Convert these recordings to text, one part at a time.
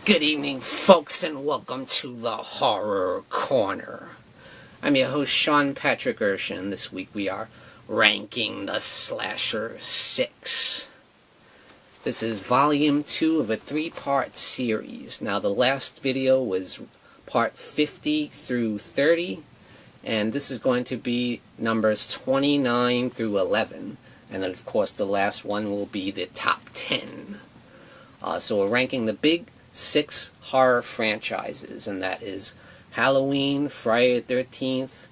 Good evening, folks, and welcome to the Horror Corner. I'm your host, Sean Patrick Erschen. This week we are ranking the Slasher 6. This is Volume 2 of a 3-part series. Now, the last video was Part 50 through 30, and this is going to be numbers 29 through 11. And then, of course, the last one will be the top 10. So we're ranking the big 6 horror franchises, and that is Halloween, Friday the 13th,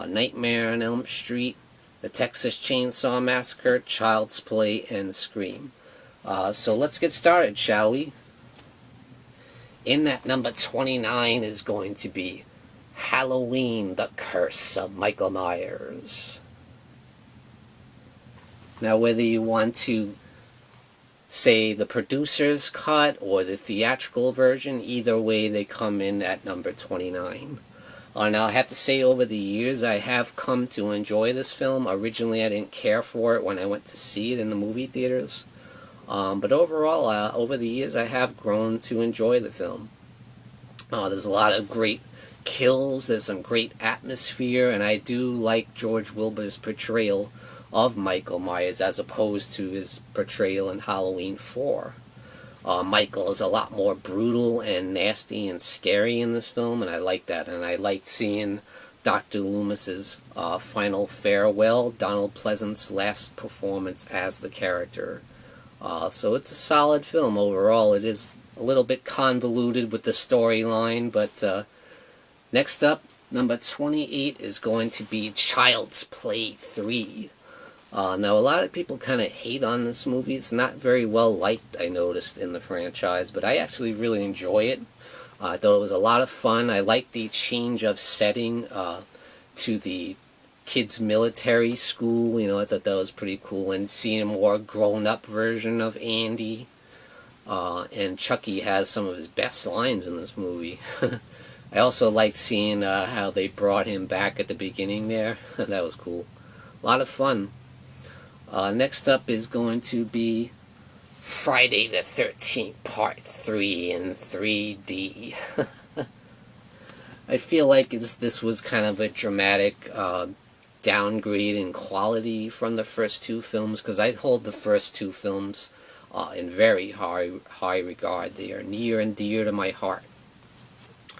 Nightmare on Elm Street, the Texas Chainsaw Massacre, Child's Play, and Scream. So let's get started, shall we? In that number 29 is going to be Halloween, the Curse of Michael Myers. Now, whether you want to say the producer's cut or the theatrical version, either way they come in at number 29. Now I have to say, over the years I have come to enjoy this film. Originally I didn't care for it when I went to see it in the movie theaters, but overall over the years I have grown to enjoy the film. There's a lot of great kills, there's some great atmosphere, and I do like George Wilbur's portrayal of Michael Myers as opposed to his portrayal in Halloween 4. Michael is a lot more brutal and nasty and scary in this film, and I like that. And I liked seeing Dr. Loomis's final farewell, Donald Pleasance's last performance as the character. So it's a solid film overall. It is a little bit convoluted with the storyline, but next up, number 28 is going to be Child's Play 3. Now, a lot of people kind of hate on this movie. It's not very well liked, I noticed, in the franchise, but I actually really enjoy it. I thought it was a lot of fun. I liked the change of setting to the kids' military school. You know, I thought that was pretty cool, and seeing a more grown-up version of Andy. And Chucky has some of his best lines in this movie. I also liked seeing how they brought him back at the beginning there. That was cool. A lot of fun. Next up is going to be Friday the 13th, Part 3 in 3D. I feel like this was kind of a dramatic downgrade in quality from the first 2 films, because I hold the first 2 films in very high regard. They are near and dear to my heart.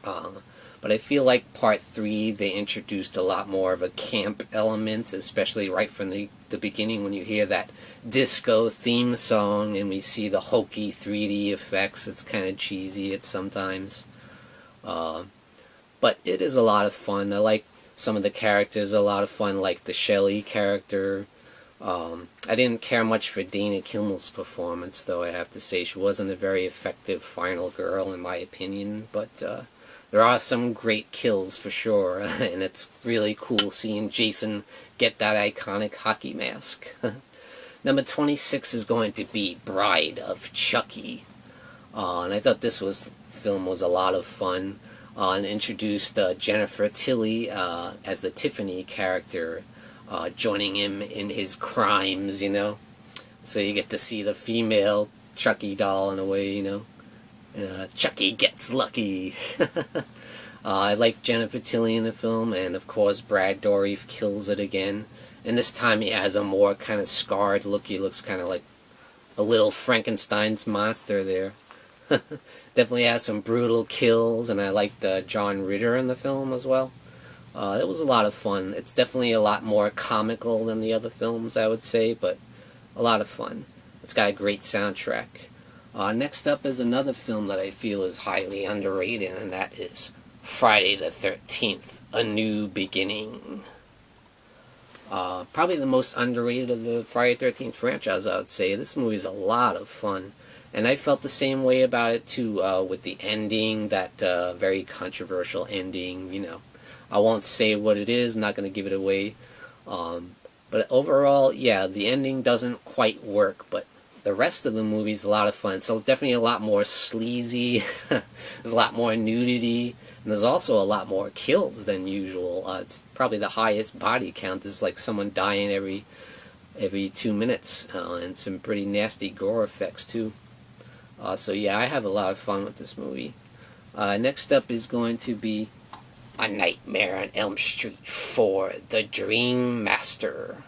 But I feel like Part 3, they introduced a lot more of a camp element, especially right from the beginning when you hear that disco theme song and we see the hokey 3D effects. It's kind of cheesy at sometimes. But it is a lot of fun. I like some of the characters, a lot of fun, like the Shelley character. I didn't care much for Dana Kimmel's performance, though, I have to say. She wasn't a very effective final girl, in my opinion, but there are some great kills for sure, and it's really cool seeing Jason get that iconic hockey mask. Number 26 is going to be Bride of Chucky. And I thought this film was a lot of fun, and introduced Jennifer Tilly as the Tiffany character, joining him in his crimes, you know. So you get to see the female Chucky doll in a way, you know. Chucky gets lucky. I like Jennifer Tilly in the film, and of course Brad Dourif kills it again. And this time he has a more kind of scarred look. He looks kind of like a little Frankenstein's monster there. Definitely has some brutal kills, and I liked John Ritter in the film as well. It was a lot of fun. It's definitely a lot more comical than the other films, I would say, but a lot of fun. It's got a great soundtrack. Next up is another film that I feel is highly underrated, and that is Friday the 13th, A New Beginning. Probably the most underrated of the Friday the 13th franchise, I would say. This movie is a lot of fun, and I felt the same way about it too, with the ending, that very controversial ending, you know. I won't say what it is, I'm not going to give it away. But overall, yeah, the ending doesn't quite work, but the rest of the movie is a lot of fun. So definitely a lot more sleazy. There's a lot more nudity. And there's also a lot more kills than usual. It's probably the highest body count. There's like someone dying every 2 minutes. And some pretty nasty gore effects too. So yeah, I have a lot of fun with this movie. Next up is going to be A Nightmare on Elm Street 4, The Dream Master.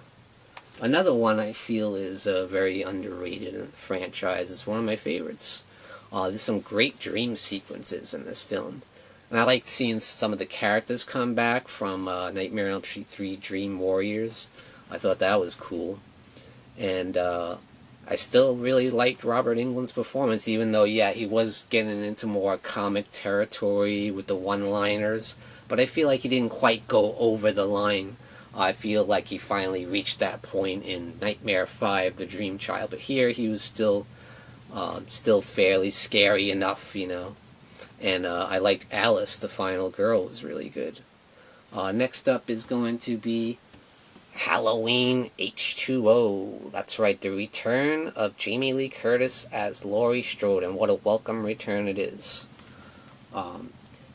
Another one I feel is very underrated in the franchise. It's one of my favorites. There's some great dream sequences in this film. And I liked seeing some of the characters come back from Nightmare on Elm Street 3 Dream Warriors. I thought that was cool. And I still really liked Robert Englund's performance, even though, yeah, he was getting into more comic territory with the one-liners. But I feel like he didn't quite go over the line. I feel like he finally reached that point in Nightmare 5, The Dream Child. But here he was still fairly scary enough, you know. And I liked Alice, the final girl, was really good. Next up is going to be Halloween H2O. That's right, the return of Jamie Lee Curtis as Laurie Strode, and what a welcome return it is.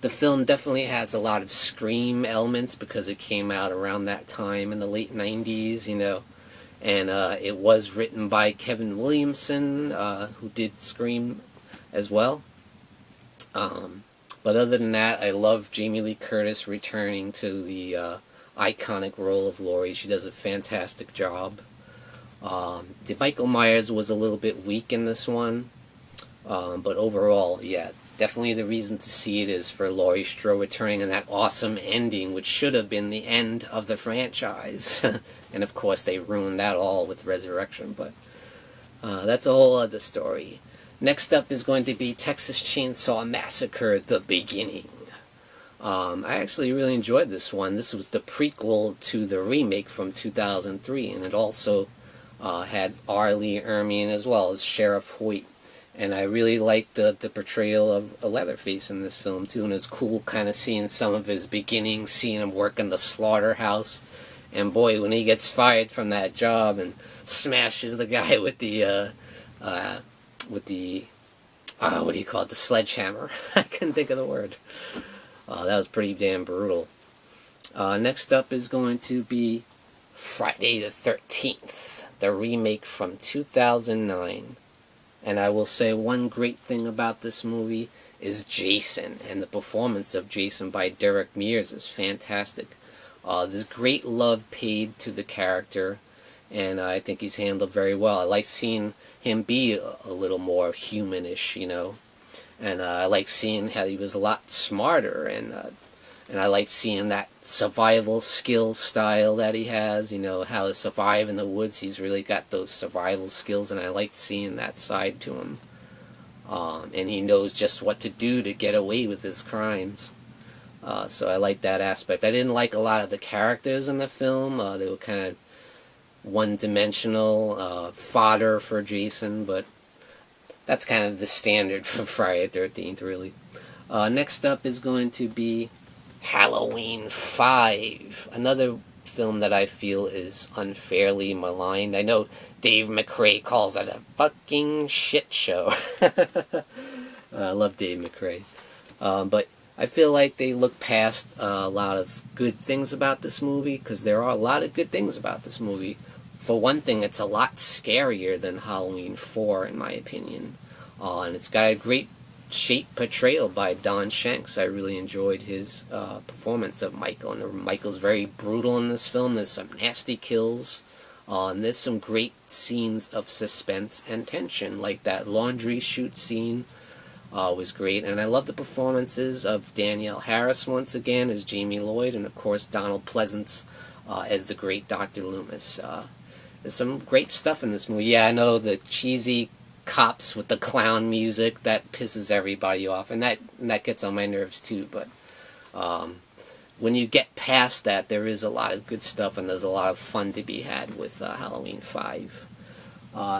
The film definitely has a lot of Scream elements because it came out around that time in the late 90s, you know. And it was written by Kevin Williamson, who did Scream as well. But other than that, I love Jamie Lee Curtis returning to the iconic role of Laurie. She does a fantastic job. Michael Myers was a little bit weak in this one. But overall, yeah, definitely the reason to see it is for Laurie Strode returning and that awesome ending, which should have been the end of the franchise. And of course they ruined that all with Resurrection, but that's a whole other story. Next up is going to be Texas Chainsaw Massacre, The Beginning. I actually really enjoyed this one. This was the prequel to the remake from 2003, and it also had R. Lee Ermey as well as Sheriff Hoyt. And I really liked the portrayal of Leatherface in this film, too. And it's cool kind of seeing some of his beginnings, seeing him work in the slaughterhouse. And boy, when he gets fired from that job and smashes the guy with the what do you call it, the sledgehammer. I couldn't think of the word. That was pretty damn brutal. Next up is going to be Friday the 13th, the remake from 2009. And I will say one great thing about this movie is Jason, and the performance of Jason by Derek Mears is fantastic. There's great love paid to the character, and I think he's handled very well. I like seeing him be a little more humanish, you know. And I like seeing how he was a lot smarter, and I like seeing that survival skill style that he has, you know, how to survive in the woods. He's really got those survival skills, and I like seeing that side to him. And he knows just what to do to get away with his crimes. So I like that aspect. I didn't like a lot of the characters in the film. They were kind of one-dimensional, fodder for Jason, but that's kind of the standard for Friday the 13th, really. Next up is going to be Halloween 5, another film that I feel is unfairly maligned. I know Dave McRae calls it a fucking shit show. I love Dave McRae. But I feel like they look past a lot of good things about this movie, because there are a lot of good things about this movie. For one thing, it's a lot scarier than Halloween 4, in my opinion. And it's got a great shape portrayal by Don Shanks. I really enjoyed his performance of Michael, and Michael's very brutal in this film. There's some nasty kills, and there's some great scenes of suspense and tension, like that laundry chute scene was great. And I love the performances of Danielle Harris once again as Jamie Lloyd, and of course Donald Pleasance as the great Dr. Loomis. There's some great stuff in this movie. Yeah, I know the cheesy cops with the clown music, that pisses everybody off, and that gets on my nerves too, but when you get past that, there is a lot of good stuff, and there's a lot of fun to be had with Halloween 5.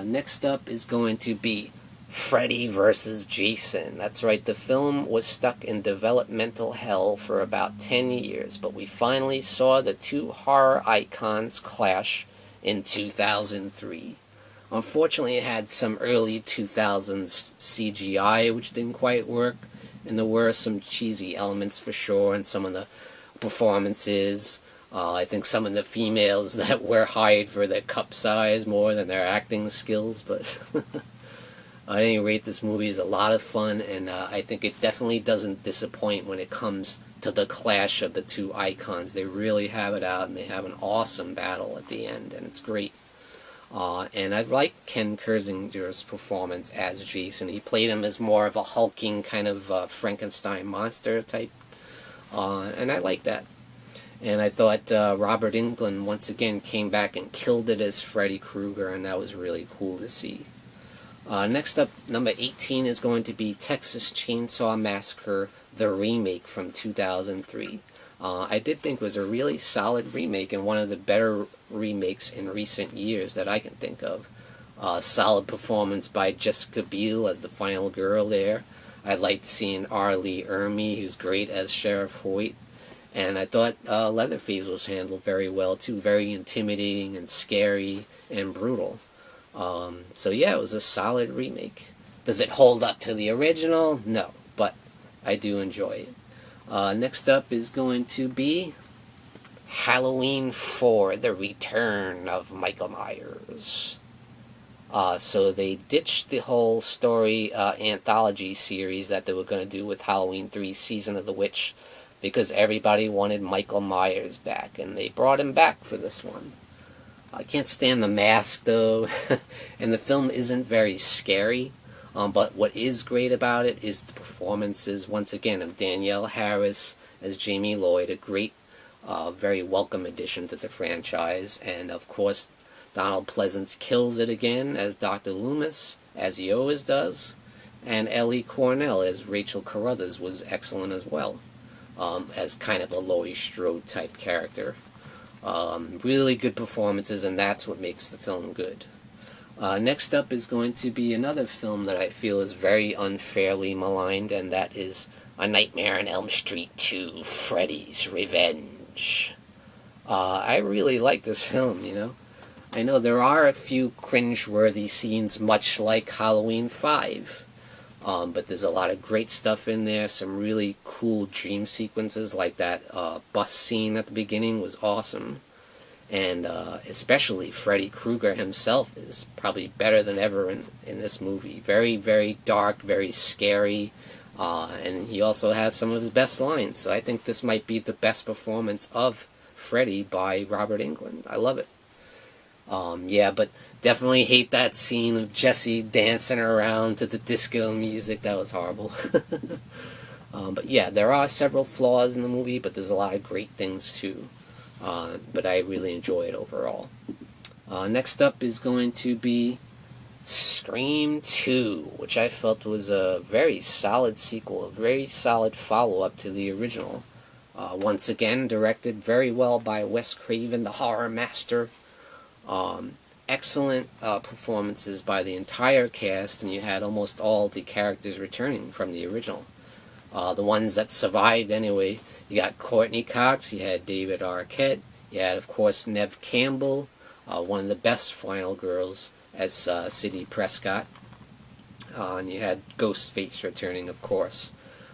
Next up is going to be Freddy vs. Jason. That's right, the film was stuck in developmental hell for about 10 years, but we finally saw the two horror icons clash in 2003. Unfortunately, it had some early 2000s CGI, which didn't quite work, and there were some cheesy elements for sure, and some of the performances. I think some of the females that were hired for their cup size more than their acting skills, but At any rate, this movie is a lot of fun, and I think it definitely doesn't disappoint when it comes to the clash of the two icons. They really have it out, and they have an awesome battle at the end, and it's great. And I like Ken Kersinger's performance as Jason. He played him as more of a hulking kind of Frankenstein monster type, and I like that. And I thought Robert Englund once again came back and killed it as Freddy Krueger, and that was really cool to see. Next up, number 18 is going to be Texas Chainsaw Massacre, the remake from 2003. I did think it was a really solid remake and one of the better remakes in recent years that I can think of. Solid performance by Jessica Biel as the final girl there. I liked seeing R. Lee Ermey, who's great as Sheriff Hoyt. And I thought Leatherface was handled very well too, very intimidating and scary and brutal. So yeah, it was a solid remake. Does it hold up to the original? No, but I do enjoy it. Next up is going to be Halloween 4, The Return of Michael Myers. So they ditched the whole story anthology series that they were going to do with Halloween 3, Season of the Witch, because everybody wanted Michael Myers back, and they brought him back for this one. I can't stand the mask, though, and the film isn't very scary, but what is great about it is the performances, once again, of Danielle Harris as Jamie Lloyd, a great, very welcome addition to the franchise, and of course, Donald Pleasance kills it again as Dr. Loomis, as he always does, and Ellie Cornell as Rachel Carruthers was excellent as well, as kind of a Laurie Strode type character. Really good performances, and that's what makes the film good. Next up is going to be another film that I feel is very unfairly maligned, and that is A Nightmare on Elm Street 2, Freddy's Revenge. I really like this film, you know. I know there are a few cringe-worthy scenes, much like Halloween 5. But there's a lot of great stuff in there, some really cool dream sequences, like that bus scene at the beginning was awesome. And especially Freddy Krueger himself is probably better than ever in this movie. Very, very dark, very scary, and he also has some of his best lines. So I think this might be the best performance of Freddy by Robert Englund. I love it. Yeah, but definitely hate that scene of Jesse dancing around to the disco music. That was horrible. But yeah, there are several flaws in the movie, but there's a lot of great things too. But I really enjoy it overall. Next up is going to be Scream 2, which I felt was a very solid sequel, a very solid follow-up to the original. Once again, directed very well by Wes Craven, the horror master. Excellent performances by the entire cast, and you had almost all the characters returning from the original. The ones that survived anyway. You got Courtney Cox, you had David Arquette, you had, of course, Neve Campbell, one of the best final girls, as Sidney Prescott, and you had Ghostface returning, of course.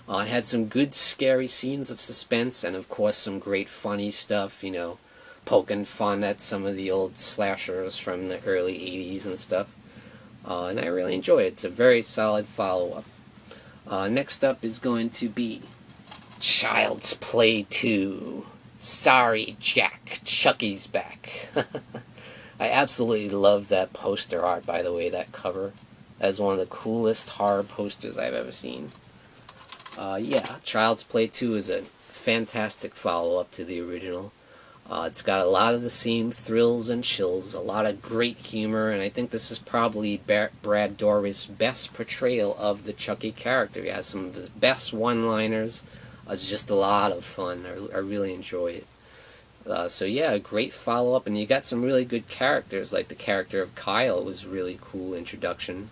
It had some good scary scenes of suspense, and of course some great funny stuff, you know, poking fun at some of the old slashers from the early 80s and stuff. And I really enjoy it. It's a very solid follow-up. Next up is going to be Child's Play 2. Sorry, Jack. Chucky's back. I absolutely love that poster art, by the way, that cover. That's one of the coolest horror posters I've ever seen. Yeah, Child's Play 2 is a fantastic follow-up to the original. It's got a lot of the same thrills and chills, a lot of great humor, and I think this is probably Brad Dourif's best portrayal of the Chucky character. He has some of his best one-liners. It's just a lot of fun. I really enjoy it. So yeah, a great follow-up, and you got some really good characters, like the character of Kyle was a really cool introduction.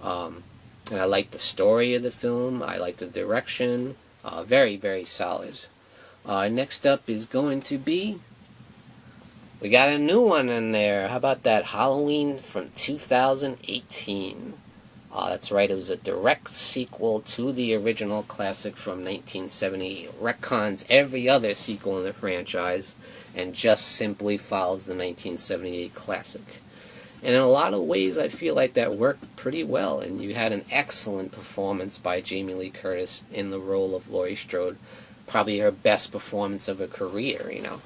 And I like the story of the film, I like the direction, very, very solid. Next up is going to be, we got a new one in there. How about that? Halloween from 2018. That's right, it was a direct sequel to the original classic from 1978. Retcons every other sequel in the franchise and just simply follows the 1978 classic. And in a lot of ways, I feel like that worked pretty well. And you had an excellent performance by Jamie Lee Curtis in the role of Laurie Strode. Probably her best performance of her career, you know.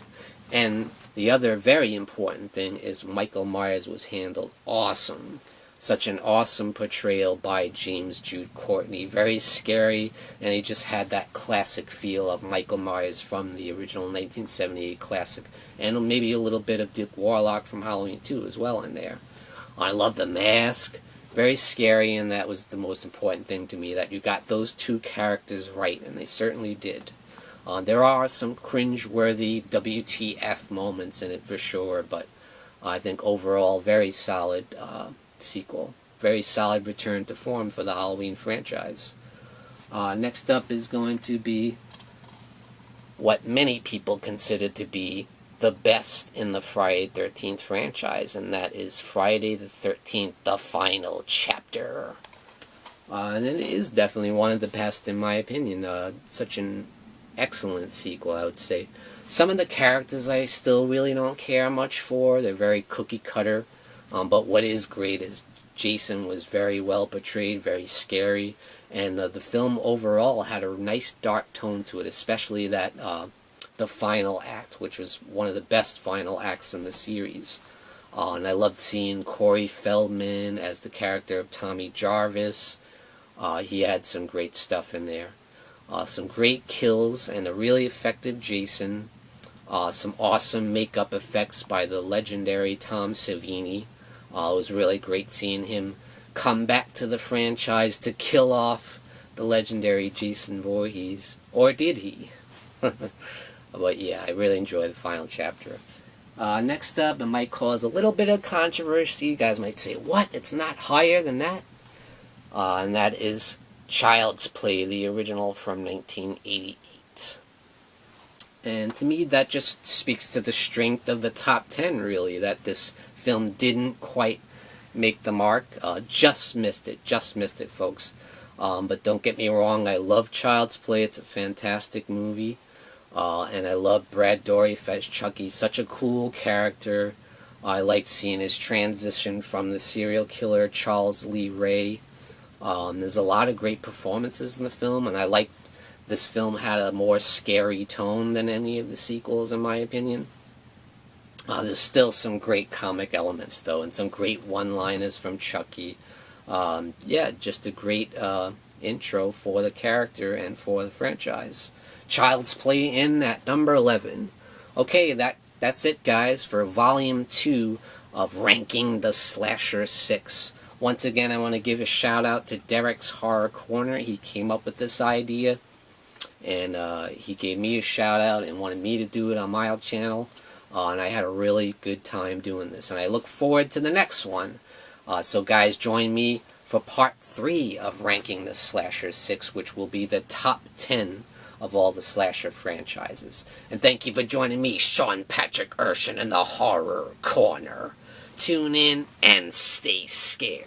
And the other very important thing is Michael Myers was handled awesome. Such an awesome portrayal by James Jude Courtney. Very scary, and he just had that classic feel of Michael Myers from the original 1978 classic. And maybe a little bit of Dick Warlock from Halloween 2 as well in there. I love the mask. Very scary, and that was the most important thing to me, that you got those two characters right, and they certainly did. There are some cringe-worthy WTF moments in it for sure, but I think overall very solid sequel. Very solid return to form for the Halloween franchise. Next up is going to be what many people consider to be the best in the Friday the 13th franchise, and that is Friday the 13th, The Final Chapter. And it is definitely one of the best in my opinion. Such an excellent sequel, I would say. Some of the characters I still really don't care much for. They're very cookie cutter. But what is great is Jason was very well portrayed, very scary, and the film overall had a nice dark tone to it, especially that the final act, which was one of the best final acts in the series. And I loved seeing Corey Feldman as the character of Tommy Jarvis. He had some great stuff in there. Some great kills and a really effective Jason. Some awesome makeup effects by the legendary Tom Savini. It was really great seeing him come back to the franchise to kill off the legendary Jason Voorhees. Or did he? But yeah, I really enjoyed the final chapter. Next up, it might cause a little bit of controversy. You guys might say, what? It's not higher than that? And that is Child's Play, the original from 1988. And to me, that just speaks to the strength of the top 10, really, that this film didn't quite make the mark. Just missed it, folks. But don't get me wrong, I love Child's Play. It's a fantastic movie. And I love Brad Dourif as Chucky. Such a cool character. I liked seeing his transition from the serial killer Charles Lee Ray. There's a lot of great performances in the film, and I like this film had a more scary tone than any of the sequels, in my opinion. There's still some great comic elements, though, and some great one-liners from Chucky. Yeah, just a great intro for the character and for the franchise. Child's Play in at number 11. Okay, that's it, guys, for Volume 2 of Ranking the Slasher 6. Once again, I want to give a shout-out to Derek's Horror Corner. He came up with this idea, and he gave me a shout-out and wanted me to do it on my channel. And I had a really good time doing this, and I look forward to the next one. So guys, join me for part 3 of Ranking the Slasher 6, which will be the top 10 of all the slasher franchises. And thank you for joining me, Sean Patrick Erschen, in the Horror Corner. Tune in and stay scared.